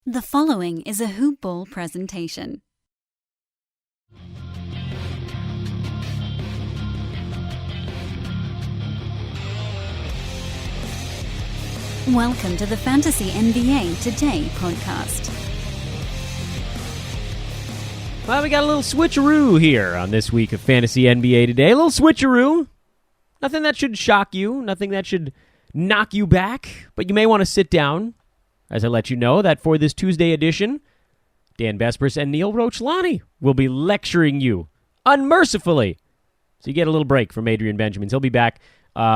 The following is a Hoop Ball presentation. Welcome to the Fantasy NBA Today podcast. Well, we got a little switcheroo here on this week of Fantasy NBA Today. A little switcheroo. Nothing that should shock you, nothing that should knock you back, but you may want to sit down as I let you know that for this Tuesday edition, Dan Besbris and Neil Rochlani will be lecturing you unmercifully. So you get a little break from Adrian Benjamins. He'll be back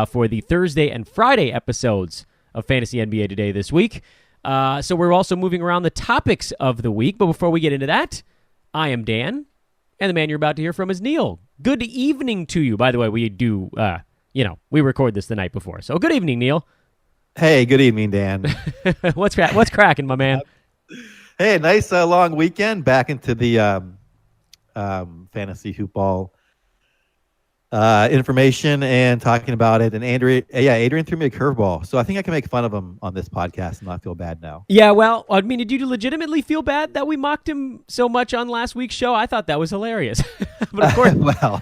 for the Thursday and Friday episodes of Fantasy NBA Today this week. So we're also moving around the topics of the week. But before we get into that, I am Dan, and the man you're about to hear from is Neil. Good evening to you. By the way, we do, we record this the night before. So good evening, Neil. Hey, good evening, Dan. What's cracking, my man? Hey, nice long weekend. Back into the fantasy hoop ball information and talking about it. And Adrian threw me a curveball, so I think I can make fun of him on this podcast and not feel bad now. Yeah, well, I mean, did you legitimately feel bad that we mocked him so much on last week's show? I thought that was hilarious. But of course, well,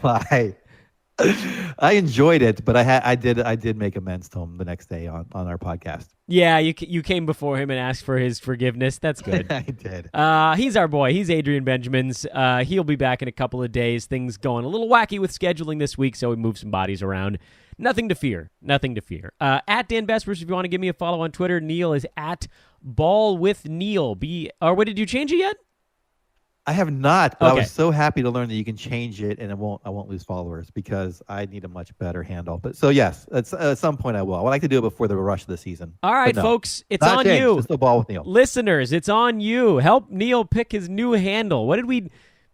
I enjoyed it, but I did make amends to him the next day on our podcast. Yeah, you came before him and asked for his forgiveness. That's good. I did. He's our boy. He's Adrian Benjamins. He'll be back in a couple of days. Things going a little wacky with scheduling this week, so we moved some bodies around. Nothing to fear. At Dan Besbris, if you want to give me a follow on Twitter. Neil is at ballwithneil. Or what, did you change it yet? I have not, but okay. I was so happy to learn that you can change it and I won't lose followers because I need a much better handle. But so yes, at some point I will. I would like to do it before the rush of the season. All right, no, folks, it's not on changed. you. It's the ball with Neil. Listeners, it's on you. Help Neil pick his new handle.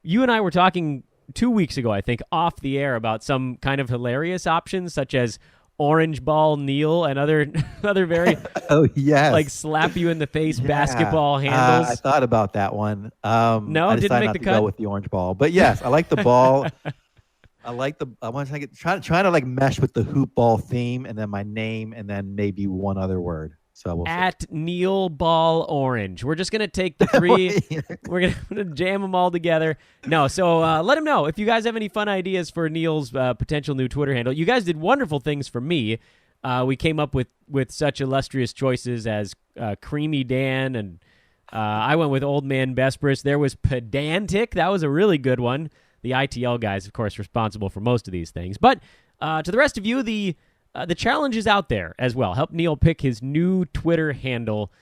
You and I were talking 2 weeks ago, I think, off the air about some kind of hilarious options such as Orange Ball Neil and other very oh yes, like slap you in the face basketball handles. I thought about that one. No, I didn't make not the to cut. Go with the orange ball, but yes, I like the ball. I want to trying to like mesh with the hoop ball theme, and then my name, and then maybe one other word. So we'll at Neil Ball Orange. We're just gonna take the three. We're gonna jam them all together. No, so let him know if you guys have any fun ideas for Neil's potential new Twitter handle. You guys did wonderful things for me. We came up with such illustrious choices as Creamy Dan, and I went with Old Man Besbris. There was Pedantic. That was a really good one. The ITL guys, of course, responsible for most of these things. But to the rest of you, the challenge is out there as well. Help Neil pick his new Twitter handle,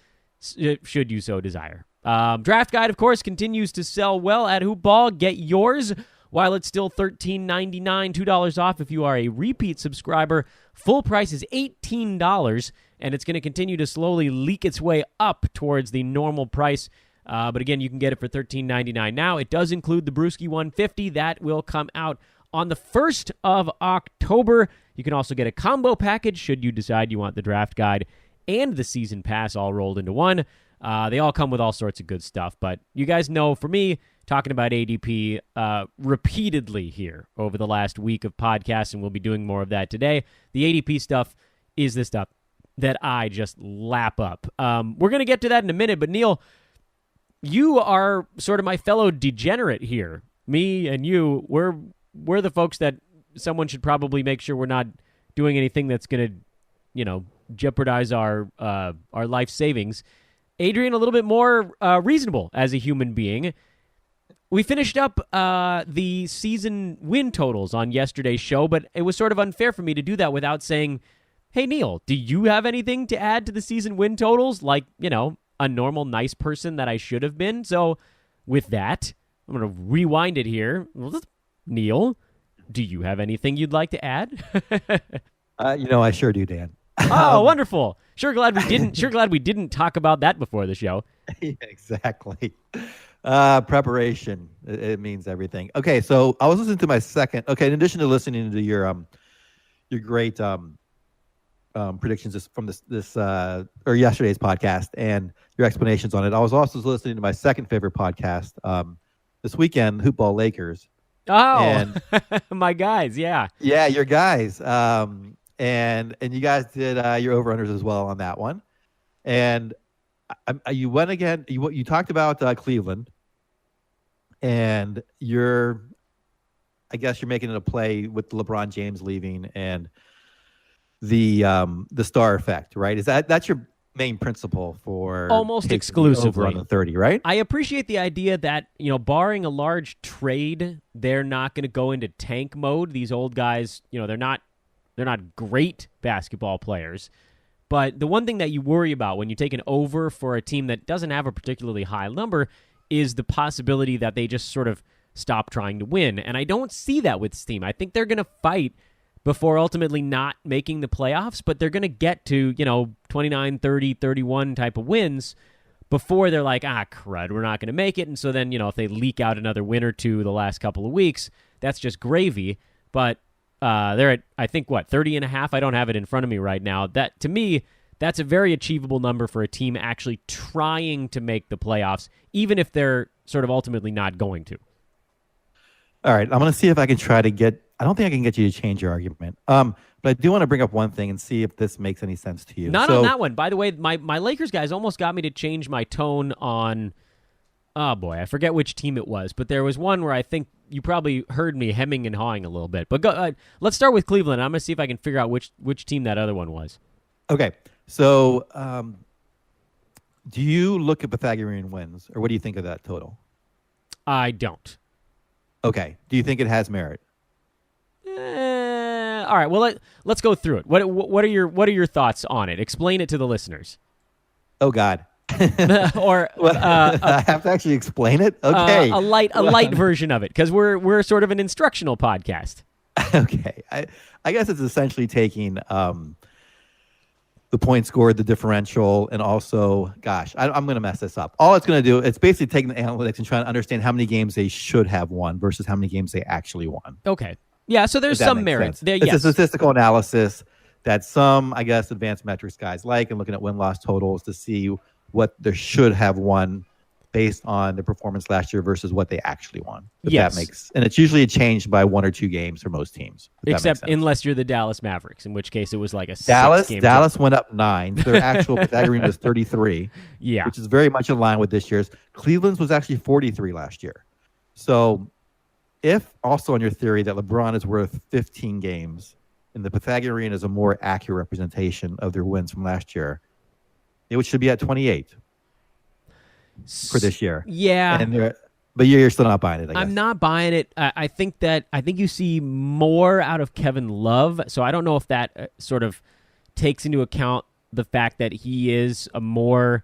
should you so desire. Draft Guide, of course, continues to sell well at Hoop Ball. Get yours while it's still $13.99, $2 off if you are a repeat subscriber. Full price is $18, and it's going to continue to slowly leak its way up towards the normal price. But again, you can get it for $13.99 now. It does include the Brewski 150. That will come out on the 1st of October. You can also get a combo package should you decide you want the draft guide and the season pass all rolled into one. They all come with all sorts of good stuff. But you guys know, for me, talking about ADP repeatedly here over the last week of podcasts, and we'll be doing more of that today. The ADP stuff is the stuff that I just lap up. We're going to get to that in a minute, but Neil, you are sort of my fellow degenerate here. Me and you, we're the folks that someone should probably make sure we're not doing anything that's going to, jeopardize our life savings. Adrian, a little bit more reasonable as a human being. We finished up the season win totals on yesterday's show, but it was sort of unfair for me to do that without saying, hey, Neil, do you have anything to add to the season win totals? Like, a normal, nice person that I should have been. So with that, I'm going to rewind it here. Neil, do you have anything you'd like to add? I sure do, Dan. Oh, wonderful. Sure glad we didn't talk about that before the show. Yeah, exactly. Preparation. It means everything. Okay, so I was listening to my second. Okay, in addition to listening to your great predictions from this or yesterday's podcast and your explanations on it, I was also listening to my second favorite podcast this weekend, Hoop Ball Lakers. Oh, and, my guys, yeah, your guys, and you guys did your over-unders as well on that one, and You went again. You talked about Cleveland, and I guess you're making it a play with LeBron James leaving and the star effect, right? That's your main principle for almost exclusively over on the 30, right? I appreciate the idea that, barring a large trade, they're not going to go into tank mode. These old guys, they're not great basketball players. But the one thing that you worry about when you take an over for a team that doesn't have a particularly high number is the possibility that they just sort of stop trying to win. And I don't see that with this team. I think they're going to fight before ultimately not making the playoffs, but they're going to get to, 29, 30, 31 type of wins before they're like, crud, we're not going to make it. And so then, if they leak out another win or two the last couple of weeks, that's just gravy. But they're at, I think, 30 and a half? I don't have it in front of me right now. That, to me, that's a very achievable number for a team actually trying to make the playoffs, even if they're sort of ultimately not going to. All right, I'm going to see if I can try to get. I don't think I can get you to change your argument. But I do want to bring up one thing and see if this makes any sense to you. Not on that one. By the way, my Lakers guys almost got me to change my tone on. Oh boy, I forget which team it was, but there was one where I think you probably heard me hemming and hawing a little bit. But go, let's start with Cleveland. I'm going to see if I can figure out which team that other one was. Okay, so do you look at Pythagorean wins, or what do you think of that total? I don't. Okay. Do you think it has merit? All right. Well, let's go through it. What are your thoughts on it? Explain it to the listeners. Oh God. Or I have to actually explain it. Okay. A light version of it, because we're sort of an instructional podcast. Okay. I guess it's essentially taking the point scored, the differential, and also, I'm going to mess this up. All it's going to do, it's basically taking the analytics and trying to understand how many games they should have won versus how many games they actually won. Okay. Yeah, so there's some merit there. It's yes. a statistical analysis that some, I guess, advanced metrics guys like, and looking at win-loss totals to see what they should have won based on the performance last year versus what they actually won. Yes. That makes, and it's usually changed by 1 or 2 games for most teams. Except unless you're the Dallas Mavericks, in which case it was like a Dallas 6-game Dallas went up 9. Their actual Pythagorean was 33. Yeah. Which is very much in line with this year's. Cleveland's was actually 43 last year. So if also on your theory that LeBron is worth 15 games and the Pythagorean is a more accurate representation of their wins from last year, it should be at 28 for this year. Yeah. But you're still not buying it, I guess. I'm not buying it. I think you see more out of Kevin Love, so I don't know if that sort of takes into account the fact that he is a more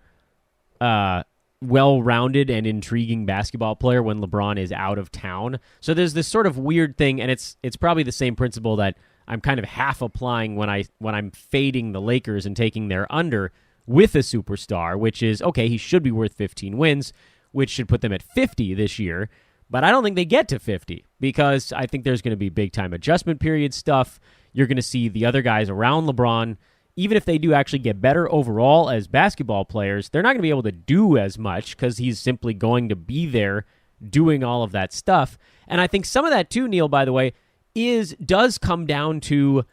well-rounded and intriguing basketball player when LeBron is out of town. So there's this sort of weird thing, and it's probably the same principle that I'm kind of half applying when I'm fading the Lakers and taking their under with a superstar, which is, okay, he should be worth 15 wins, which should put them at 50 this year. But I don't think they get to 50 because I think there's going to be big-time adjustment period stuff. You're going to see the other guys around LeBron, even if they do actually get better overall as basketball players, they're not going to be able to do as much because he's simply going to be there doing all of that stuff. And I think some of that too, Neil, by the way, does come down to,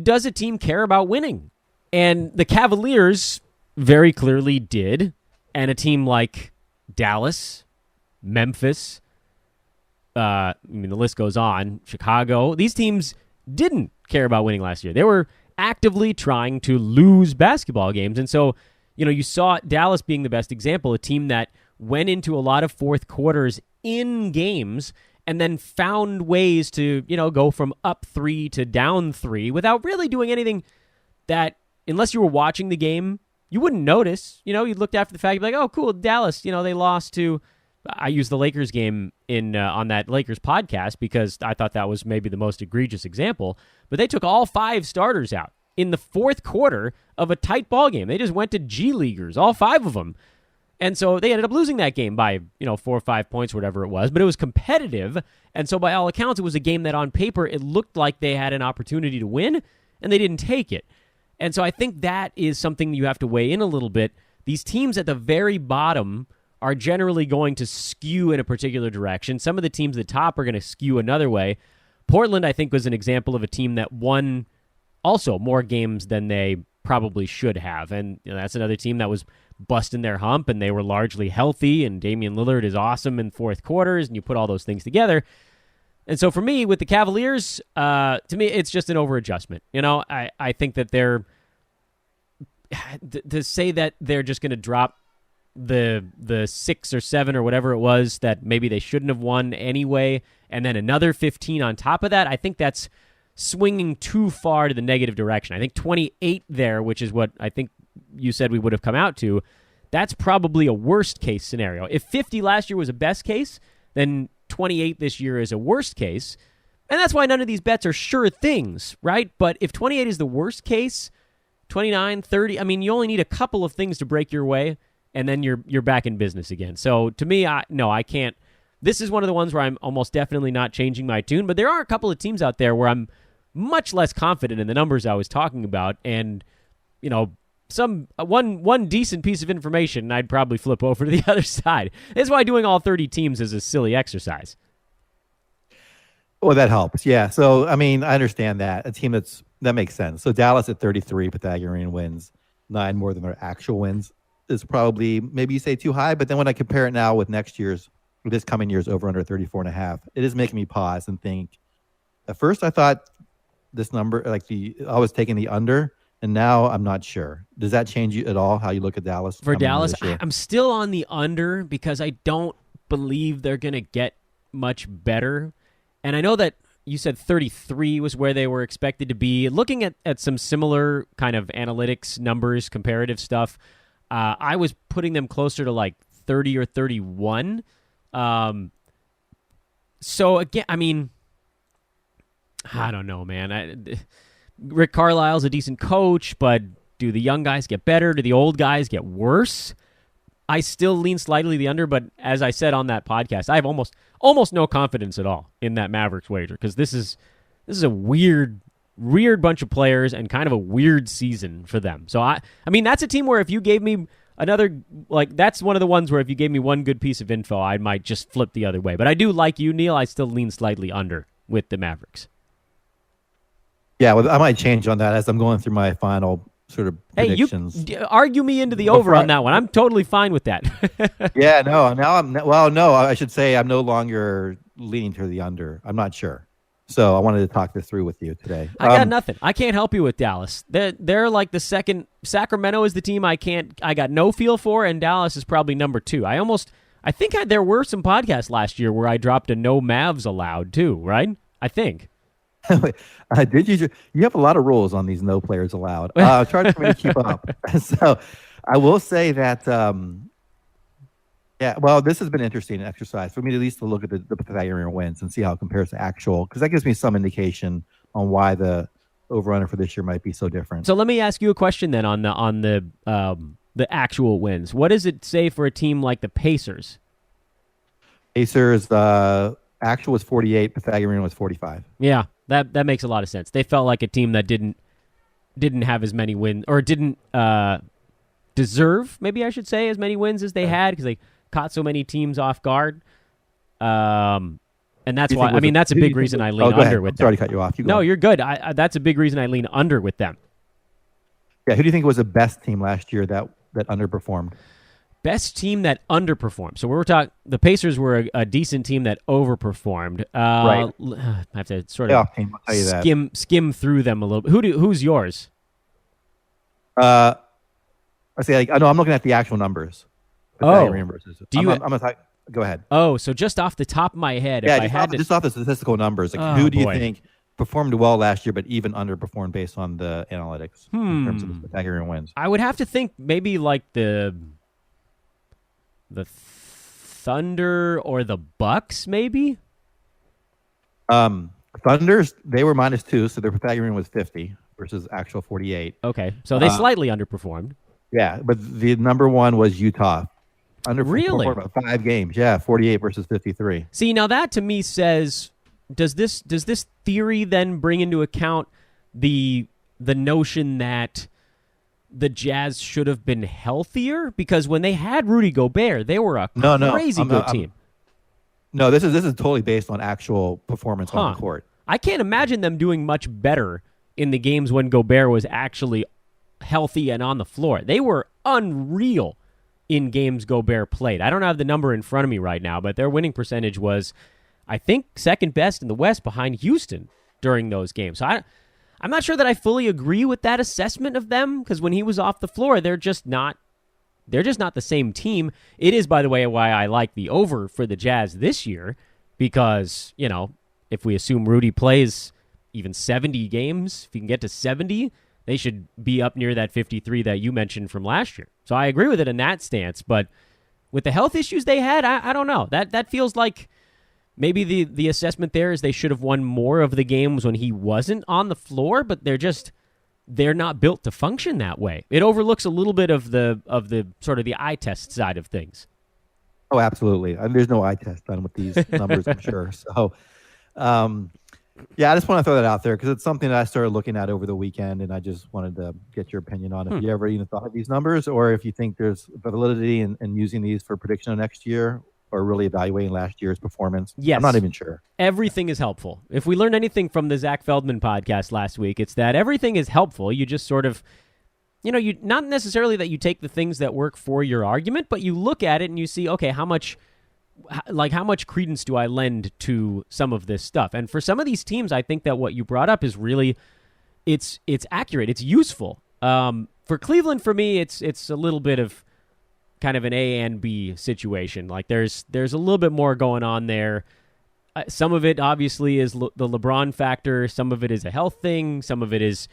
does a team care about winning? And the Cavaliers very clearly did. And a team like Dallas, Memphis, the list goes on, Chicago, these teams didn't care about winning last year. They were actively trying to lose basketball games. And so, you saw Dallas being the best example, a team that went into a lot of fourth quarters in games and then found ways to, go from up 3 to down 3 without really doing anything that, unless you were watching the game, you wouldn't notice. You looked after the fact, you'd be like, oh, cool, Dallas, they lost to, I used the Lakers game on that Lakers podcast because I thought that was maybe the most egregious example, but they took all 5 starters out in the fourth quarter of a tight ball game. They just went to G Leaguers, all 5 of them. And so they ended up losing that game by, 4 or 5 points, whatever it was, but it was competitive. And so by all accounts, it was a game that on paper, it looked like they had an opportunity to win, and they didn't take it. And so I think that is something you have to weigh in a little bit. These teams at the very bottom are generally going to skew in a particular direction. Some of the teams at the top are going to skew another way. Portland, I think, was an example of a team that won also more games than they probably should have. And that's another team that was busting their hump and they were largely healthy, and Damian Lillard is awesome in fourth quarters, and you put all those things together. And so for me, with the Cavaliers, to me, it's just an over-adjustment. I think that they're to say that they're just going to drop the 6 or 7 or whatever it was that maybe they shouldn't have won anyway, and then another 15 on top of that, I think that's swinging too far to the negative direction. I think 28 there, which is what I think you said we would have come out to, that's probably a worst-case scenario. If 50 last year was a best case, then 28 this year is a worst case, and that's why none of these bets are sure things, right? But if 28 is the worst case, 29, 30, I mean, you only need a couple of things to break your way, and then you're back in business again. So to me, I can't. This is one of the ones where I'm almost definitely not changing my tune, but there are a couple of teams out there where I'm much less confident in the numbers I was talking about, and one decent piece of information, I'd probably flip over to the other side. That's why doing all 30 teams is a silly exercise. Well, that helps. Yeah. So, I mean, I understand that. A team that makes sense. So Dallas at 33 Pythagorean wins, 9 more than their actual wins, is probably, maybe you say too high, but then when I compare it now with this coming year's over under 34.5, it is making me pause and think. At first I thought this number, I was taking the under, and now I'm not sure. Does that change you at all, how you look at Dallas? For Dallas, I'm still on the under because I don't believe they're going to get much better. And I know that you said 33 was where they were expected to be. Looking at some similar kind of analytics numbers, comparative stuff, I was putting them closer to like 30 or 31. So again, I mean, I don't know, man. Rick Carlisle's a decent coach, but do the young guys get better? Do the old guys get worse? I still lean slightly the under, but as I said on that podcast, I have almost no confidence at all in that Mavericks wager, because this is a weird bunch of players and kind of a weird season for them. So I mean, that's a team where if you gave me that's one of the ones where if you gave me one good piece of info, I might just flip the other way. But I do, like you, Neil, I still lean slightly under with the Mavericks. Yeah, well, I might change on that as I'm going through my final sort of predictions. Hey, you argue me into the over on that one. I'm totally fine with that. Yeah, no, no, I should say I'm no longer leaning to the under. I'm not sure. So I wanted to talk this through with you today. I got nothing. I can't help you with Dallas. They're like the second. Sacramento is the team I got no feel for, and Dallas is probably number 2. I think there were some podcasts last year where I dropped a no Mavs allowed too, right? I think. Did you? You have a lot of rules on these no players allowed. Try for me to keep up. So I will say that, yeah, well, this has been an interesting exercise for me to at least to look at the Pythagorean wins and see how it compares to actual, because that gives me some indication on why the over-under for this year might be so different. So let me ask you a question then on the actual wins. What does it say for a team like the Pacers? Pacers, actual was 48, Pythagorean was 45. Yeah. That makes a lot of sense. They felt like a team that didn't have as many wins, or didn't deserve, maybe I should say, as many wins as they had, because they caught so many teams off guard. And that's why. I mean, that's a big reason I lean under with them. Sorry to cut you off. No, you're good. That's a big reason I lean under with them. Yeah, who do you think was the best team last year that underperformed? Best team that underperformed. So we're talking, the Pacers were a decent team that overperformed. Right. I have to sort of skim through them a little bit. Who's yours? I say, I know I'm looking at the actual numbers. Pythagorean versus. Go ahead. Oh, so just off the top of my head, just off the statistical numbers, who do you think performed well last year but even underperformed based on the analytics in terms of the Pythagorean wins? I would have to think maybe like the Thunder or the Bucks, maybe? Thunders, they were -2, so their Pythagorean was 50 versus actual 48. Okay, so they slightly underperformed. Yeah, but the number 1 was Utah. Really? About 5 games. Yeah, 48 versus 53. See, now that to me says, does this theory then bring into account the notion that the Jazz should have been healthier? Because when they had Rudy Gobert, they were a crazy good team. No, this is totally based on actual performance on the court. I can't imagine them doing much better in the games when Gobert was actually healthy and on the floor. They were unreal in games Gobert played. I don't have the number in front of me right now, but their winning percentage was, I think, second best in the West behind Houston during those games. So I'm not sure that I fully agree with that assessment of them, because when he was off the floor, they're just not the same team. It is, by the way, why I like the over for the Jazz this year, because, if we assume Rudy plays even 70 games, if he can get to 70, they should be up near that 53 that you mentioned from last year. So I agree with it in that stance, but with the health issues they had, I don't know. That feels like maybe the assessment there is they should have won more of the games when he wasn't on the floor, but they're not built to function that way. It overlooks a little bit of the sort of the eye test side of things. Oh, absolutely. There's no eye test done with these numbers, I'm sure. So, I just want to throw that out there because it's something that I started looking at over the weekend, and I just wanted to get your opinion on if you ever even thought of these numbers, or if you think there's validity in using these for prediction of next year, or really evaluating last year's performance. Yes. I'm not even sure. Everything is helpful. If we learned anything from the Zach Feldman podcast last week, it's that everything is helpful. You just sort of, you not necessarily that you take the things that work for your argument, but you look at it and you see, okay, how much credence do I lend to some of this stuff? And for some of these teams, I think that what you brought up is really, it's accurate. It's useful. For Cleveland, for me, it's a little bit of kind of an A and B situation. Like there's a little bit more going on there. Some of it obviously is the LeBron factor. Some of it is a health thing. Some of it is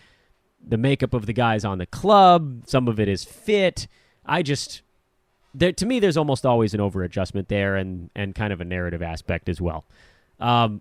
the makeup of the guys on the club. Some of it is fit. To me, there's almost always an over-adjustment there and kind of a narrative aspect as well.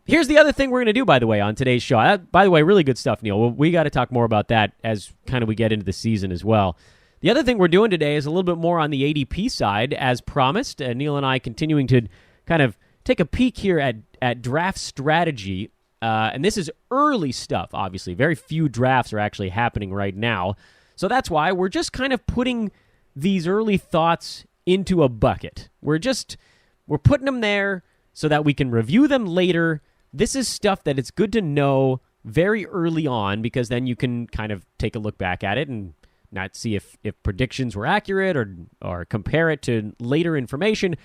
Here's the other thing we're going to do, by the way, on today's show. By the way, really good stuff, Neil. We got to talk more about that as kind of we get into the season as well. The other thing we're doing today is a little bit more on the ADP side, as promised. Neil and I continuing to kind of take a peek here at draft strategy. And this is early stuff, obviously. Very few drafts are actually happening right now. So that's why we're just kind of putting these early thoughts into a bucket. We're putting them there so that we can review them later. This is stuff that it's good to know very early on, because then you can kind of take a look back at it and not see if predictions were accurate or compare it to later information.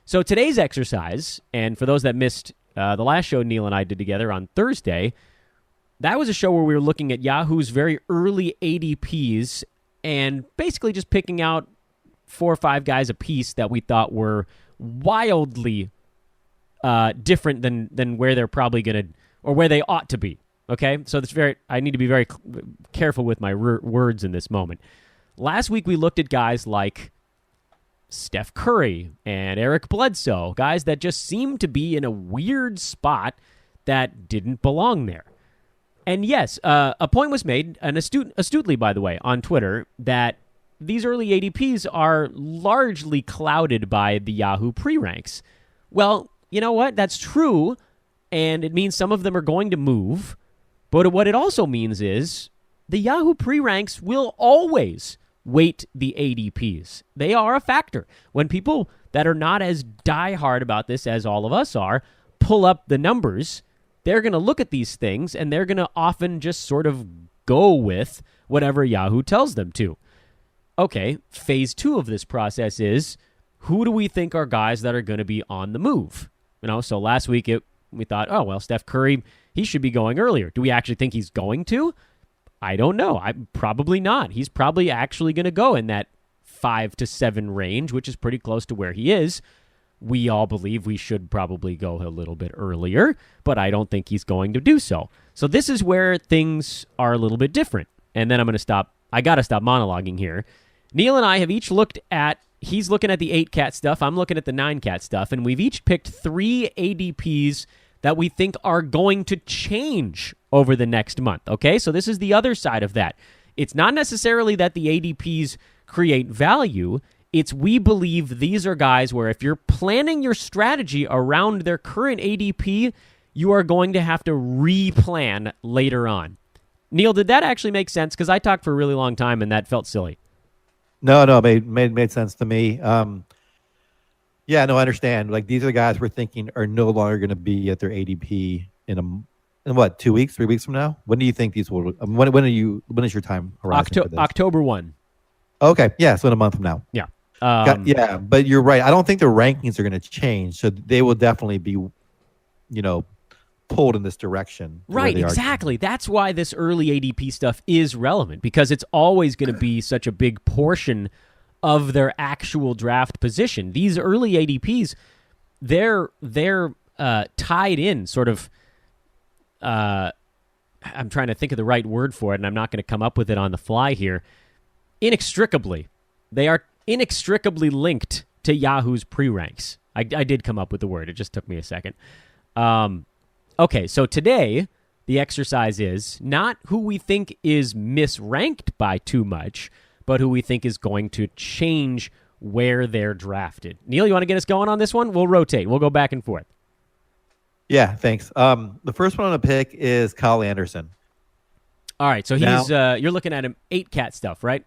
So today's exercise, and for those that missed the last show Neil and I did together on Thursday, that was a show where we were looking at Yahoo's very early ADPs and basically just picking out 4 or 5 guys a piece that we thought were wildly different than where they're probably going to, or where they ought to be. Okay, so I need to be very careful with my words in this moment. Last week we looked at guys like Steph Curry and Eric Bledsoe, guys that just seemed to be in a weird spot that didn't belong there. And yes, a point was made, and astutely, by the way, on Twitter, that these early ADPs are largely clouded by the Yahoo pre-ranks. Well, you know what? That's true, and it means some of them are going to move. But what it also means is the Yahoo pre-ranks will always weight the ADPs. They are a factor. When people that are not as diehard about this as all of us are pull up the numbers, they're going to look at these things, and they're going to often just sort of go with whatever Yahoo tells them to. Okay, phase 2 of this process is, who do we think are guys that are going to be on the move? So last week we thought, oh, well, Steph Curry, he should be going earlier. Do we actually think he's going to? I don't know. Probably not. He's probably actually going to go in that 5 to 7 range, which is pretty close to where he is. We all believe we should probably go a little bit earlier, but I don't think he's going to do so. So this is where things are a little bit different. And then I got to stop monologuing here. Neil and I have each looked at, he's looking at the 8-cat stuff, I'm looking at the 9-cat stuff, and we've each picked 3 ADPs that we think are going to change over the next month, okay? So this is the other side of that. It's not necessarily that the ADPs create value. It's we believe these are guys where if you're planning your strategy around their current ADP, you are going to have to replan later on. Neil, did that actually make sense? Because I talked for a really long time and that felt silly. No, it made sense to me. Yeah, no, I understand. Like, these are the guys we're thinking are no longer going to be at their ADP in 2 weeks, 3 weeks from now? When do you think these will? When is your time horizon? October 1. Okay, yeah, so in a month from now. Yeah. Yeah, but you're right. I don't think the rankings are going to change, so they will definitely be, pulled in this direction. Right, exactly. That's why this early ADP stuff is relevant, because it's always going to be such a big portion of their actual draft position. These early ADPs, they're tied in sort of. I'm trying to think of the right word for it, and I'm not going to come up with it on the fly here. Inextricably, they are inextricably linked to Yahoo's pre-ranks. I did come up with the word. It just took me a second. Okay, so today the exercise is not who we think is misranked by too much, but who we think is going to change where they're drafted. Neil, you want to get us going on this one? We'll rotate. We'll go back and forth. Yeah, thanks. The first one on the pick is Kyle Anderson. All right, so he's you're looking at him 8-cat stuff, right?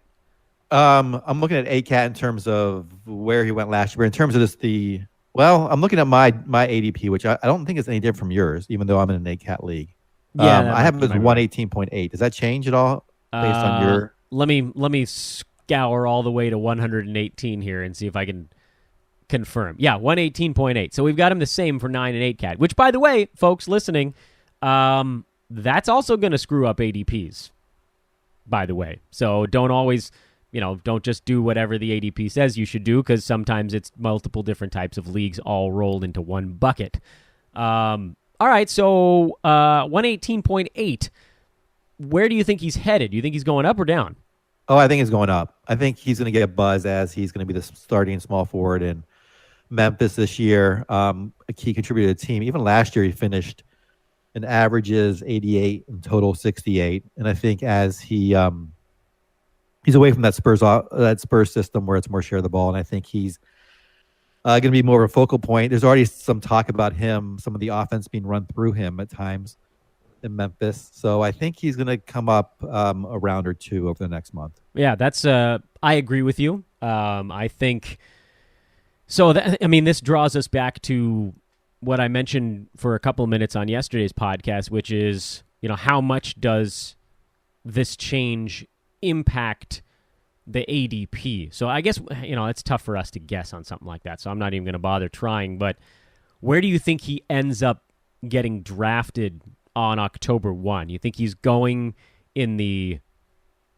I'm looking at 8-cat in terms of where he went last year. In terms of I'm looking at my ADP, which I don't think is any different from yours, even though I'm in an 8-cat league. Yeah, I have it as 118.8. Does that change at all based on your? Let me scour all the way to 118 here and see if I can confirm. Yeah, 118.8. So we've got him the same for 9 and 8-cat, which, by the way, folks listening, that's also going to screw up ADPs, by the way. So don't always, don't just do whatever the ADP says you should do, because sometimes it's multiple different types of leagues all rolled into one bucket. All right, so 118.8. Where do you think he's headed? Do you think he's going up or down? Oh, I think he's going up. I think he's going to get a buzz as he's going to be the starting small forward in Memphis this year. A key contributor to the team. Even last year, he finished in averages 88 and total 68. And I think as he's away from that Spurs system where it's more share of the ball, and I think he's going to be more of a focal point. There's already some talk about him, some of the offense being run through him at times in Memphis. So I think he's going to come up a round or two over the next month. Yeah, that's I agree with you. I think so. This draws us back to what I mentioned for a couple of minutes on yesterday's podcast, which is, how much does this change impact the ADP? So I guess, it's tough for us to guess on something like that, so I'm not even going to bother trying. But where do you think he ends up getting drafted on October 1? You think he's going in the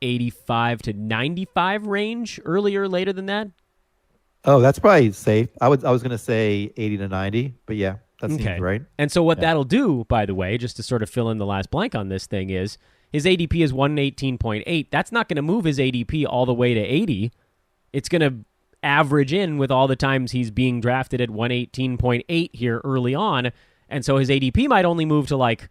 85 to 95 range earlier, later than that? Oh, that's probably safe. I was going to say 80 to 90, but yeah, that seems right. And so what that'll do, by the way, just to sort of fill in the last blank on this thing, is his ADP is 118.8. That's not going to move his ADP all the way to 80. It's going to average in with all the times he's being drafted at 118.8 here early on. And so his ADP might only move to like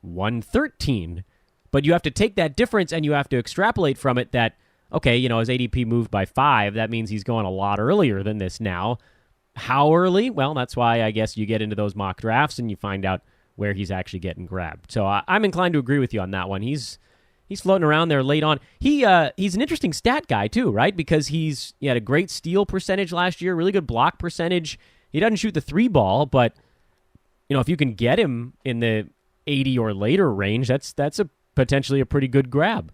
113. But you have to take that difference and you have to extrapolate from it that, okay, his ADP moved by 5. That means he's going a lot earlier than this now. How early? Well, that's why I guess you get into those mock drafts and you find out where he's actually getting grabbed. So I'm inclined to agree with you on that one. He's floating around there late on. He's an interesting stat guy too, right? Because he had a great steal percentage last year, really good block percentage. He doesn't shoot the 3 ball, but if you can get him in the 80 or later range, that's potentially a pretty good grab.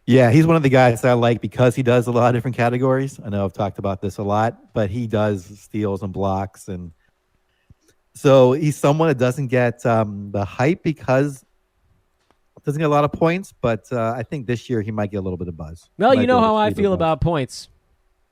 Yeah, he's one of the guys that I like because he does a lot of different categories. I know I've talked about this a lot, but he does steals and blocks. And so he's someone that doesn't get the hype because doesn't get a lot of points, but I think this year he might get a little bit of buzz. Well, you know how I feel about points.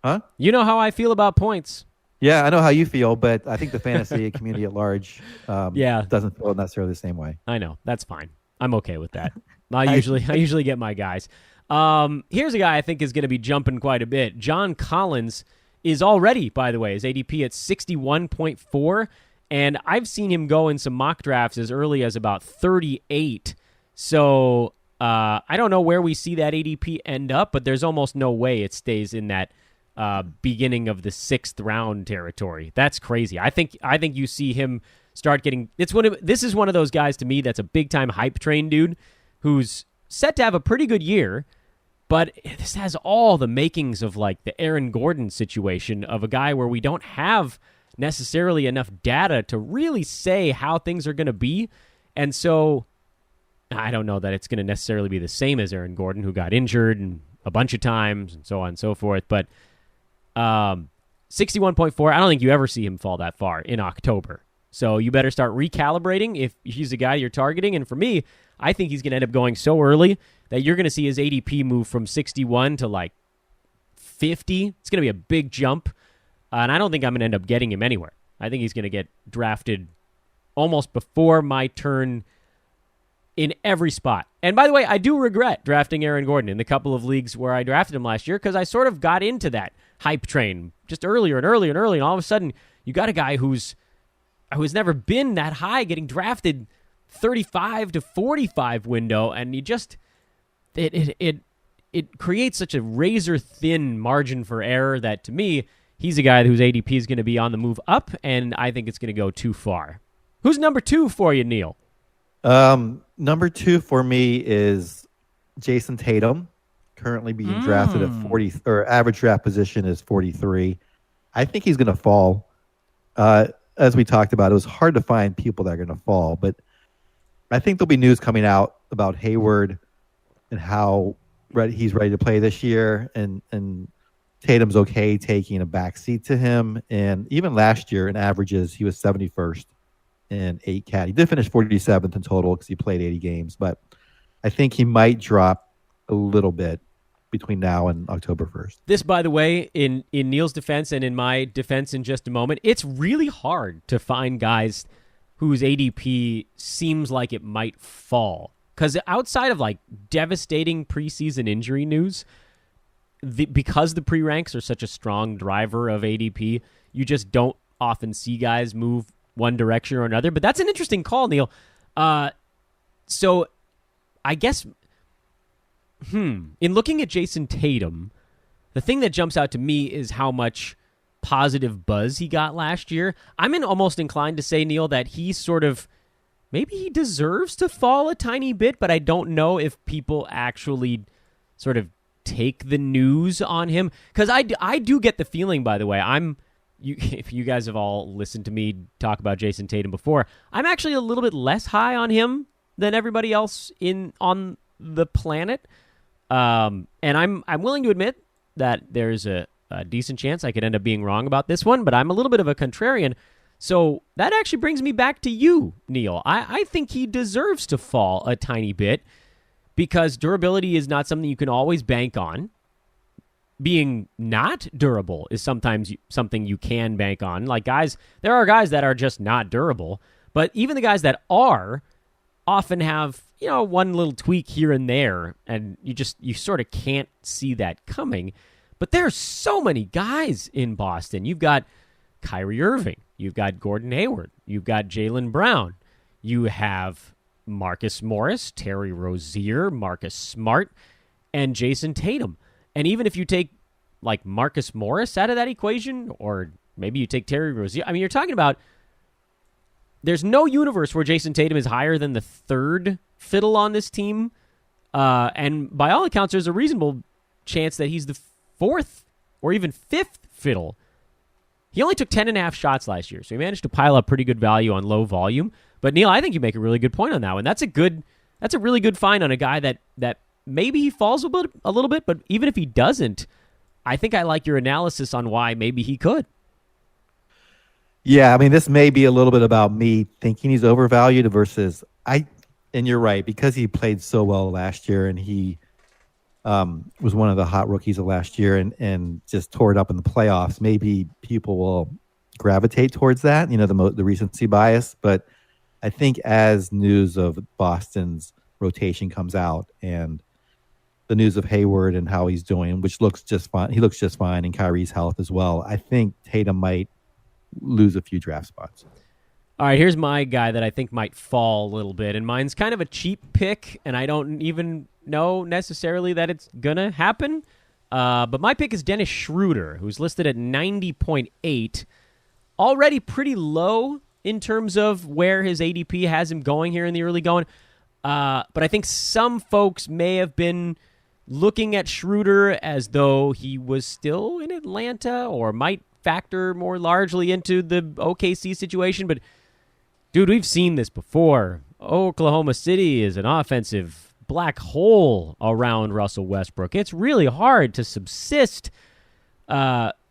Huh? You know how I feel about points. Yeah, I know how you feel, but I think the fantasy community at large doesn't feel necessarily the same way. I know. That's fine. I'm okay with that. I usually get my guys. Here's a guy I think is going to be jumping quite a bit. John Collins is already, by the way, his ADP at 61.4, and I've seen him go in some mock drafts as early as about 38. So I don't know where we see that ADP end up, but there's almost no way it stays in that beginning of the 6th round territory. That's crazy. I think you see him start getting. This is one of those guys to me that's a big time hype train dude who's set to have a pretty good year, but this has all the makings of like the Aaron Gordon situation of a guy where we don't have necessarily enough data to really say how things are going to be. And so I don't know that it's going to necessarily be the same as Aaron Gordon, who got injured and a bunch of times and so on and so forth. But 61.4. I don't think you ever see him fall that far in October. So you better start recalibrating if he's a guy you're targeting. And for me, I think he's going to end up going so early that you're going to see his ADP move from 61 to like 50. It's going to be a big jump. And I don't think I'm going to end up getting him anywhere. I think he's going to get drafted almost before my turn in every spot. And by the way, I do regret drafting Aaron Gordon in the couple of leagues where I drafted him last year because I sort of got into that hype train just earlier and earlier and early. And all of a sudden, you got a guy who's never been that high getting drafted 35 to 45 window, and you just it creates such a razor thin margin for error that to me he's a guy whose ADP is going to be on the move up, and I think it's going to go too far. Who's number 2 for you, Neil? Number 2 for me is Jason Tatum, currently being drafted at 40, or average draft position is 43. I think he's going to fall. As we talked about, it was hard to find people that are going to fall, but I think there'll be news coming out about Hayward and how he's ready to play this year, and Tatum's okay taking a backseat to him. And even last year in averages, he was 71st in 8 cat. He did finish 47th in total because he played 80 games, but I think he might drop a little bit between now and October 1st. This, by the way, in Neil's defense and in my defense in just a moment, it's really hard to find guys whose ADP seems like it might fall. Because outside of like devastating preseason injury news, because the pre-ranks are such a strong driver of ADP, you just don't often see guys move one direction or another. But that's an interesting call, Neil. So I guess... In looking at Jason Tatum, the thing that jumps out to me is how much positive buzz he got last year. I'm almost inclined to say, Neil, that he sort of, maybe he deserves to fall a tiny bit, but I don't know if people actually sort of take the news on him. Because I do get the feeling, by the way, if you guys have all listened to me talk about Jason Tatum before, I'm actually a little bit less high on him than everybody else on the planet. And I'm willing to admit that there's a decent chance I could end up being wrong about this one, but I'm a little bit of a contrarian. So that actually brings me back to you, Neil. I think he deserves to fall a tiny bit because durability is not something you can always bank on. Being not durable is sometimes something you can bank on. Like there are guys that are just not durable, but even the guys that are often have, one little tweak here and there, and you sort of can't see that coming. But there's so many guys in Boston. You've got Kyrie Irving. You've got Gordon Hayward. You've got Jaylen Brown. You have Marcus Morris, Terry Rozier, Marcus Smart, and Jason Tatum. And even if you take, like, Marcus Morris out of that equation, or maybe you take Terry Rozier, you're talking about there's no universe where Jason Tatum is higher than the third fiddle on this team. And by all accounts, there's a reasonable chance that he's the fourth or even fifth fiddle. He only took 10.5 shots last year, so he managed to pile up pretty good value on low volume. But, Neil, I think you make a really good point on that one. That's a really good find on a guy that maybe he falls a little bit, but even if he doesn't, I think I like your analysis on why maybe he could. Yeah, this may be a little bit about me thinking he's overvalued versus and you're right, because he played so well last year and he was one of the hot rookies of last year and just tore it up in the playoffs. Maybe people will gravitate towards that, the recency bias. But I think as news of Boston's rotation comes out and the news of Hayward and how he's doing, which looks just fine. He looks just fine, and Kyrie's health as well. I think Tatum might lose a few draft spots. All right, here's my guy that I think might fall a little bit, and mine's kind of a cheap pick, and I don't even know necessarily that it's going to happen. But my pick is Dennis Schroeder, who's listed at 90.8, already pretty low in terms of where his ADP has him going here in the early going. But I think some folks may have been looking at Schroeder as though he was still in Atlanta or might factor more largely into the OKC situation. But, dude, we've seen this before. Oklahoma City is an offensive black hole around Russell Westbrook. It's really hard to subsist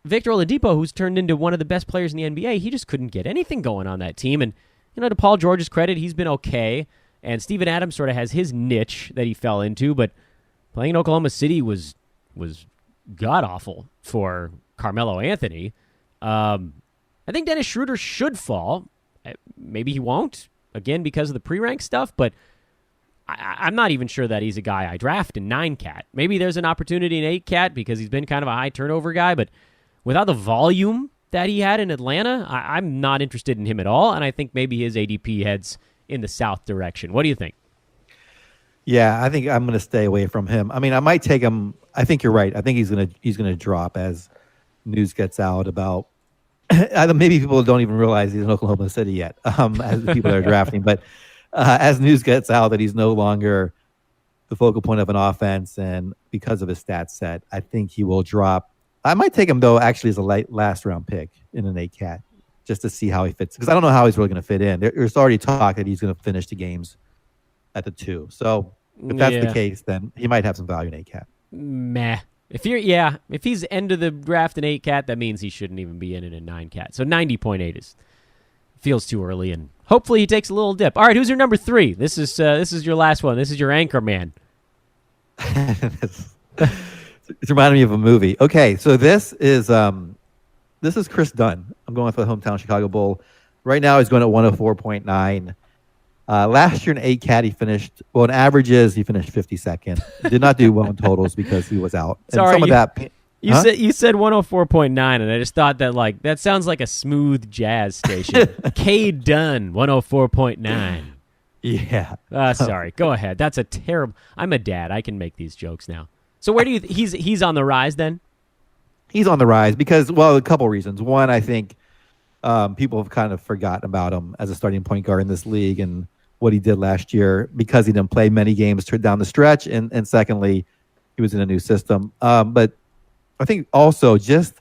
Victor Oladipo, who's turned into one of the best players in the NBA, he just couldn't get anything going on that team. And, to Paul George's credit, he's been okay. And Steven Adams sort of has his niche that he fell into, but playing in Oklahoma City was god-awful for Carmelo Anthony. I think Dennis Schroeder should fall. Maybe he won't, again, because of the pre-rank stuff, but I'm not even sure that he's a guy I draft in 9-cat. Maybe there's an opportunity in 8-cat because he's been kind of a high turnover guy, but without the volume that he had in Atlanta, I'm not interested in him at all, and I think maybe his ADP heads in the south direction. What do you think? Yeah, I think I'm going to stay away from him. I mean, I might take him. I think you're right. I think he's going to drop as news gets out about. Maybe people don't even realize he's in Oklahoma City yet, as the people that are drafting. But as news gets out that he's no longer the focal point of an offense, and because of his stats set, I think he will drop. I might take him, though, actually as a last round pick in an 8-cat, just to see how he fits. Because I don't know how he's really going to fit in. There's already talk that he's going to finish the games at the 2. So if that's the case, then he might have some value in 8-cat. Meh. If he's end of the draft in 8-cat, that means he shouldn't even be in it in 9-cat. So 90.8 feels too early, and hopefully he takes a little dip. All right, who's your number 3? This is your last one. This is your anchor man. It's reminding me of a movie. Okay, so this is Chris Dunn. I'm going for the hometown Chicago Bull. Right now he's going at 104.9. Last year in 8-cat, he finished, in averages, he finished 52nd. Did not do well in totals because he was out. Sorry, and you said 104.9, and I just thought that sounds like a smooth jazz station. K Dunn, 104.9. Yeah. Sorry. Go ahead. That's a terrible. I'm a dad. I can make these jokes now. So where do you? He's on the rise then? He's on the rise because, a couple reasons. One, I think people have kind of forgotten about him as a starting point guard in this league and what he did last year because he didn't play many games down the stretch. And secondly, he was in a new system. But I think also just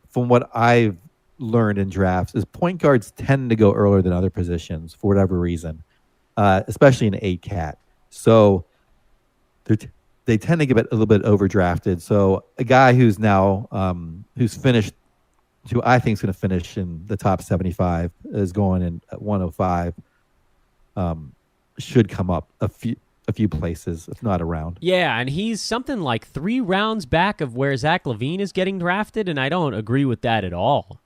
from what I've learned in drafts is point guards tend to go earlier than other positions for whatever reason, especially in 8-cat. So they tend to get a little bit overdrafted. So a guy who's now who's finished, who I think is going to finish in the top 75, is going in at 105. Should come up a few places, if not around. Yeah, and he's something like 3 rounds back of where Zach LaVine is getting drafted, and I don't agree with that at all.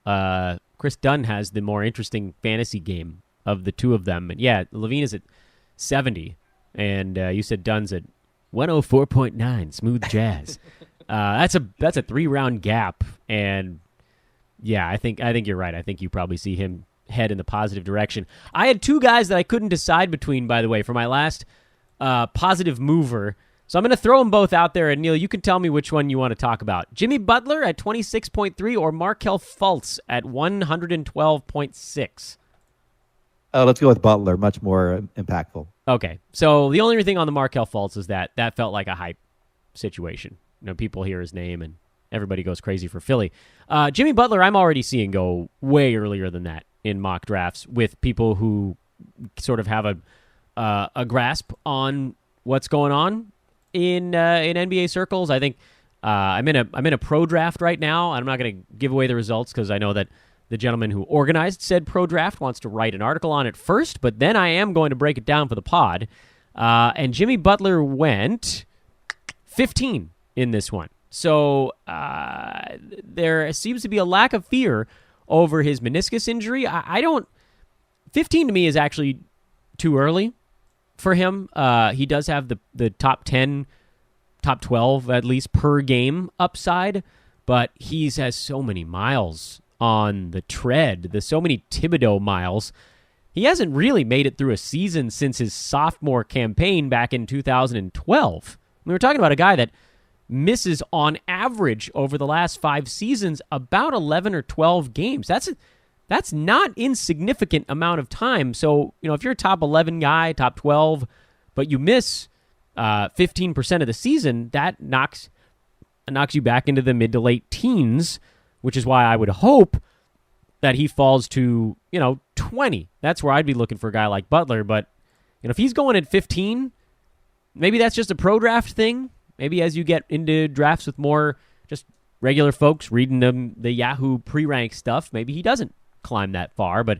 Chris Dunn has the more interesting fantasy game of the two of them. And yeah, LaVine is at 70, and you said Dunn's at 104.9, smooth jazz. That's a 3-round gap, and yeah, I think you're right. I think you probably see him head in the positive direction. I had 2 guys that I couldn't decide between, by the way, for my last positive mover. So I'm going to throw them both out there, and Neil, you can tell me which one you want to talk about. Jimmy Butler at 26.3 or Markelle Fultz at 112.6? Let's go with Butler, much more impactful. Okay, so the only thing on the Markelle Fultz is that felt like a hype situation. People hear his name, and everybody goes crazy for Philly. Jimmy Butler, I'm already seeing go way earlier than that in mock drafts with people who sort of have a grasp on what's going on in NBA circles. I think I'm in a pro draft right now. I'm not going to give away the results because I know that the gentleman who organized said pro draft wants to write an article on it first, but then I am going to break it down for the pod. And Jimmy Butler went 15 in this one. So there seems to be a lack of fear over his meniscus injury. 15 to me is actually too early for him. He does have the top 10, top 12 at least per game upside, but he has so many miles on the tread. There's so many Thibodeau miles. He hasn't really made it through a season since his sophomore campaign back in 2012. We were talking about a guy that misses on average over the last 5 seasons about 11 or 12 games. That's not insignificant amount of time. So, if you're a top 11 guy, top 12, but you miss 15% of the season, that knocks you back into the mid to late teens, which is why I would hope that he falls to, 20. That's where I'd be looking for a guy like Butler. But, if he's going at 15, maybe that's just a pro draft thing. Maybe as you get into drafts with more just regular folks reading the Yahoo pre-rank stuff, maybe he doesn't climb that far. But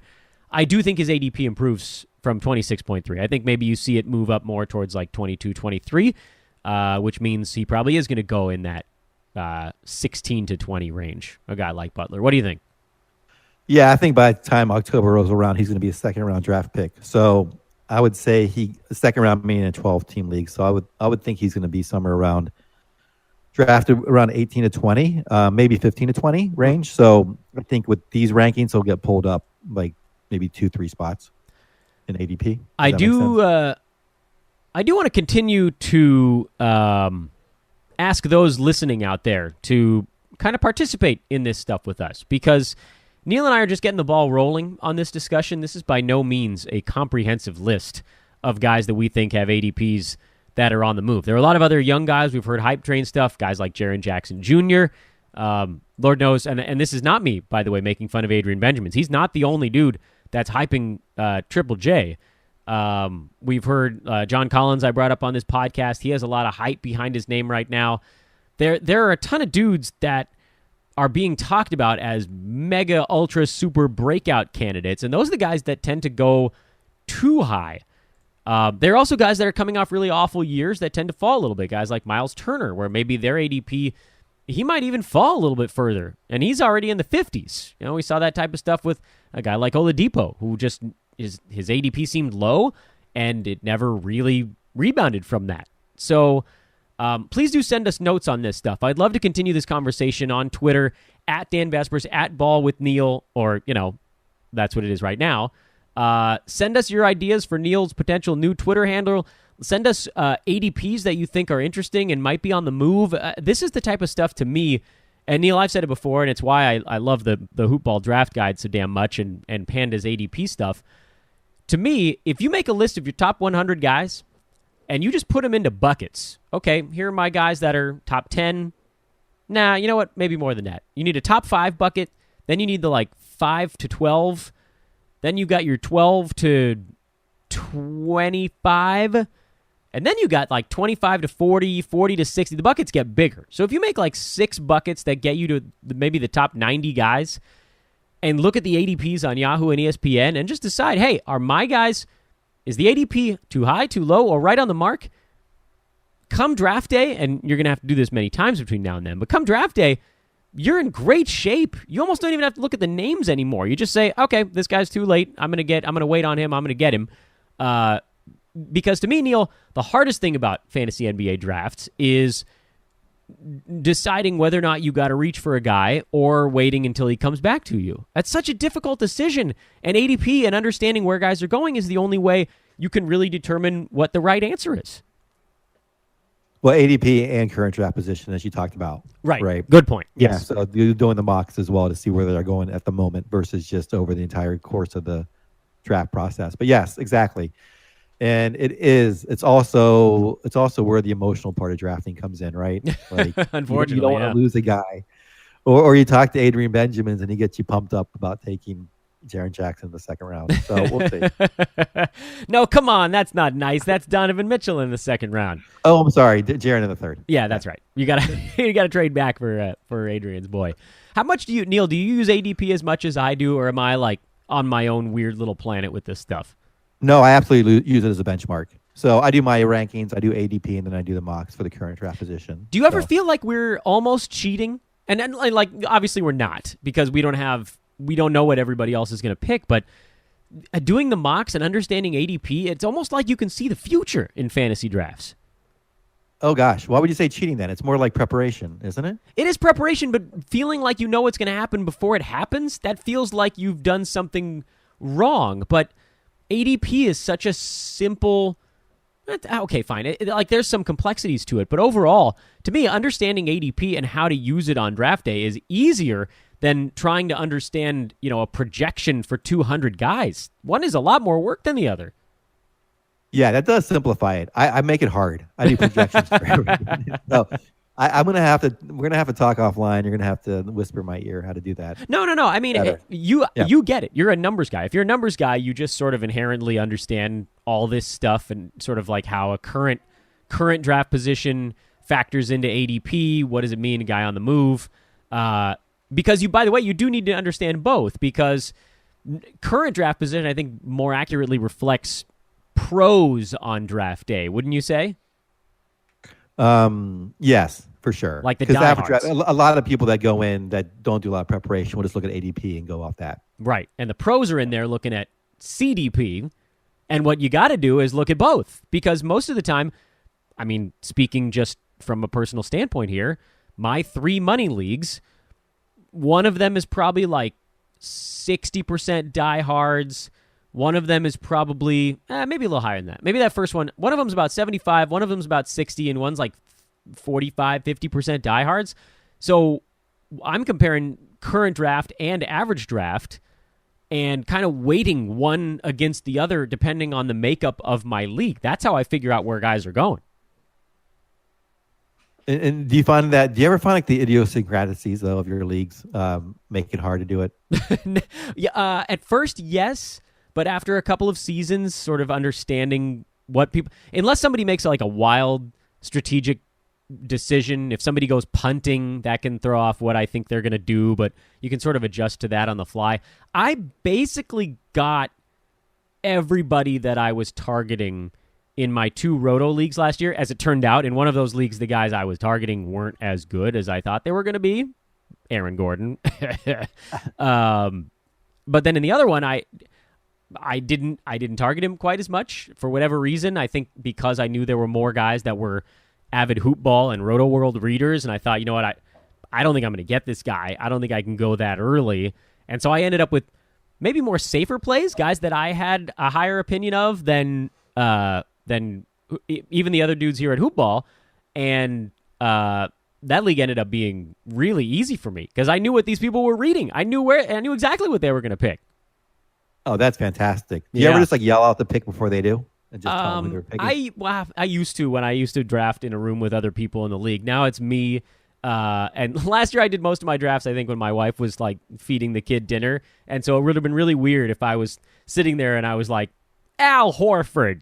I do think his ADP improves from 26.3. I think maybe you see it move up more towards like 22, 23, which means he probably is going to go in that 16 to 20 range, a guy like Butler. What do you think? Yeah, I think by the time October rolls around, he's going to be a second-round draft pick. So I would say second-round meaning in a 12-team league. So I would think he's going to be somewhere around drafted around 18 to 20, maybe 15 to 20 range. So I think with these rankings, he'll get pulled up like maybe 2-3 spots in ADP. I do want to continue to ask those listening out there to kind of participate in this stuff with us, because Neil and I are just getting the ball rolling on this discussion. This is by no means a comprehensive list of guys that we think have ADPs that are on the move. There are a lot of other young guys. We've heard hype train stuff, guys like Jaren Jackson Jr., Lord knows, and this is not me, by the way, making fun of Adrian Benjamins. He's not the only dude that's hyping Triple J. We've heard John Collins, I brought up on this podcast. He has a lot of hype behind his name right now. There are a ton of dudes that are being talked about as mega, ultra, super breakout candidates, and those are the guys that tend to go too high. There are also guys that are coming off really awful years that tend to fall a little bit. Guys like Miles Turner, where maybe their ADP, he might even fall a little bit further, and he's already in the 50s. You know, we saw that type of stuff with a guy like Oladipo, who just his ADP seemed low, and it never really rebounded from that. So please do send us notes on this stuff. I'd love to continue this conversation on Twitter, at Dan Besbris, at Ball with Neil, or, you know, that's what it is right now. Send us your ideas for Neil's potential new Twitter handle. Send us ADPs that you think are interesting and might be on the move. This is the type of stuff to me, and Neil, I've said it before, and it's why I love the Hoopball Draft Guide so damn much and Panda's ADP stuff. To me, if you make a list of your top 100 guys and you just put them into buckets, okay, here are my guys that are top 10. Nah, you know what? Maybe more than that. You need a top 5 bucket, then you need the like 5 to 12. Then you got your 12 to 25, and then you got like 25 to 40, 40 to 60. The buckets get bigger. So if you make like 6 buckets that get you to maybe the top 90 guys, and look at the ADPs on Yahoo and ESPN, and just decide, hey, are my guys, is the ADP too high, too low, or right on the mark? Come draft day, and you're going to have to do this many times between now and then, but come draft day, you're in great shape. You almost don't even have to look at the names anymore. You just say, okay, this guy's too late. I'm going to wait on him. I'm going to get him. Because to me, Neil, the hardest thing about fantasy NBA drafts is deciding whether or not you got to reach for a guy or waiting until he comes back to you. That's such a difficult decision. And ADP and understanding where guys are going is the only way you can really determine what the right answer is. Well, ADP and current draft position, as you talked about. Right. Good point. Yeah, Yes. so you're doing the mocks as well to see where they're going at the moment versus just over the entire course of the draft process. But yes, exactly. And it's also where the emotional part of drafting comes in, right? Like, unfortunately, you don't want to lose a guy. Or you talk to Adrian Benjamins and he gets you pumped up about taking Jaren Jackson in the second round. So we'll see. No, come on. That's not nice. That's Donovan Mitchell in the second round. Oh, I'm sorry. Jaren in the third. Yeah, that's right. You gotta trade back for Adrian's boy. How much do you use ADP as much as I do, or am I like on my own weird little planet with this stuff? No, I absolutely use it as a benchmark. So I do my rankings, I do ADP, and then I do the mocks for the current draft position. Do you ever feel like we're almost cheating? And then, like, obviously we're not, because we don't know what everybody else is going to pick, but doing the mocks and understanding ADP, it's almost like you can see the future in fantasy drafts. Oh, gosh. Why would you say cheating then? It's more like preparation, isn't it? It is preparation, but feeling like you know what's going to happen before it happens, that feels like you've done something wrong. But ADP is such a simple... Okay, fine. Like, there's some complexities to it, but overall, to me, understanding ADP and how to use it on draft day is easier than trying to understand, a projection for 200 guys. One is a lot more work than the other. Yeah, that does simplify it. I make it hard. I do projections for everything. So we're gonna have to talk offline. You're gonna have to whisper in my ear how to do that. No. I mean, you get it. You're a numbers guy. If you're a numbers guy, you just sort of inherently understand all this stuff and sort of like how a current draft position factors into ADP. What does it mean, a guy on the move? Because by the way, you do need to understand both, because current draft position, I think, more accurately reflects pros on draft day. Wouldn't you say? Yes, for sure. Like the diehards. A lot of people that go in that don't do a lot of preparation will just look at ADP and go off that. Right. And the pros are in there looking at CDP. And what you got to do is look at both, because most of the time, I mean, speaking just from a personal standpoint here, my 3 money leagues, one of them is probably like 60% diehards. One of them is probably maybe a little higher than that. Maybe that first one of them's about 75, one of them's about 60, and one's like 45, 50% diehards. So I'm comparing current draft and average draft and kind of weighting one against the other depending on the makeup of my league. That's how I figure out where guys are going. And do you ever find like the idiosyncrasies though of your leagues make it hard to do it? Yeah, at first, yes. But after a couple of seasons, sort of understanding what people, unless somebody makes like a wild strategic decision, if somebody goes punting, that can throw off what I think they're going to do, but you can sort of adjust to that on the fly. I basically got everybody that I was targeting in my 2 Roto leagues last year. As it turned out, in one of those leagues, the guys I was targeting weren't as good as I thought they were going to be. Aaron Gordon. But then in the other one, I didn't target him quite as much for whatever reason. I think because I knew there were more guys that were avid hoop ball and Roto World readers, and I thought, you know what, I don't think I'm going to get this guy. I don't think I can go that early. And so I ended up with maybe more safer plays, guys that I had a higher opinion of than even the other dudes here at hoop ball. And that league ended up being really easy for me because I knew what these people were reading. I knew exactly what they were going to pick. Oh, that's fantastic. Do you ever just like yell out the pick before they do? And just tell them who they're picking? I used to when I used to draft in a room with other people in the league. Now it's me. And last year I did most of my drafts, I think, when my wife was like feeding the kid dinner. And so it would have been really weird if I was sitting there and I was like, Al Horford.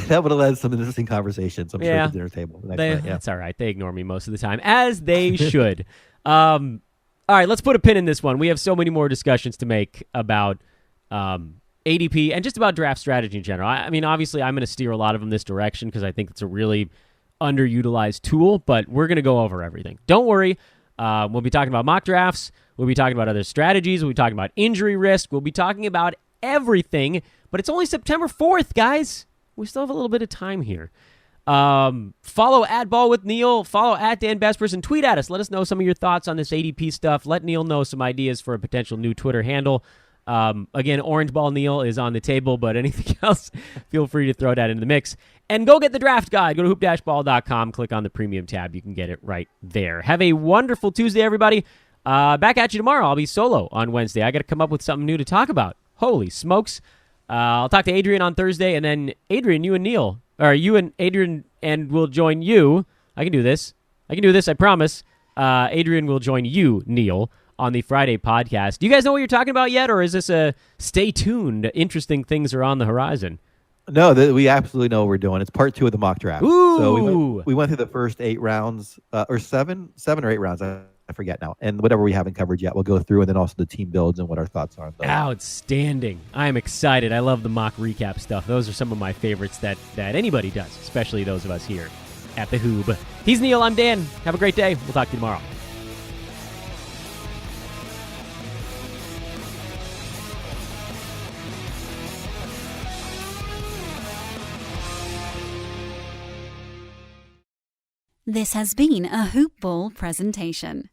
That would have led to some interesting conversations, I'm sure, at the dinner table. That's all right. They ignore me most of the time, as they should. All right, let's put a pin in this one. We have so many more discussions to make about ADP and just about draft strategy in general. I mean, obviously, I'm going to steer a lot of them this direction because I think it's a really underutilized tool, but we're going to go over everything. Don't worry. We'll be talking about mock drafts. We'll be talking about other strategies. We'll be talking about injury risk. We'll be talking about everything, but it's only September 4th, guys. We still have a little bit of time here. Follow at Ball with Neil, follow at Dan Besbris, and tweet at us. Let us know some of your thoughts on this ADP stuff. Let Neil know some ideas for a potential new Twitter handle. Again, Orange Ball Neil is on the table, but anything else, feel free to throw that into the mix. And go get the draft guide. Go to hoop-ball.com, click on the premium tab. You can get it right there. Have a wonderful Tuesday, everybody. Back at you tomorrow. I'll be solo on Wednesday. I got to come up with something new to talk about. Holy smokes. I'll talk to Adrian on Thursday, and then Adrian, you and Neil, or you and Adrian, and we'll join you. I can do this, I promise. Adrian will join you, Neil, on the Friday podcast. Do you guys know what you're talking about yet, or is this a stay tuned? Interesting things are on the horizon. No, we absolutely know what we're doing. It's part 2 of the mock draft. Ooh. So we went through the first 8 rounds, or 7 or 8 rounds. I forget now. And whatever we haven't covered yet, we'll go through, and then also the team builds and what our thoughts are on those. Outstanding. I am excited. I love the mock recap stuff. Those are some of my favorites that anybody does, especially those of us here at the Hoob. He's Neil. I'm Dan. Have a great day. We'll talk to you tomorrow. This has been a Hoop Ball presentation.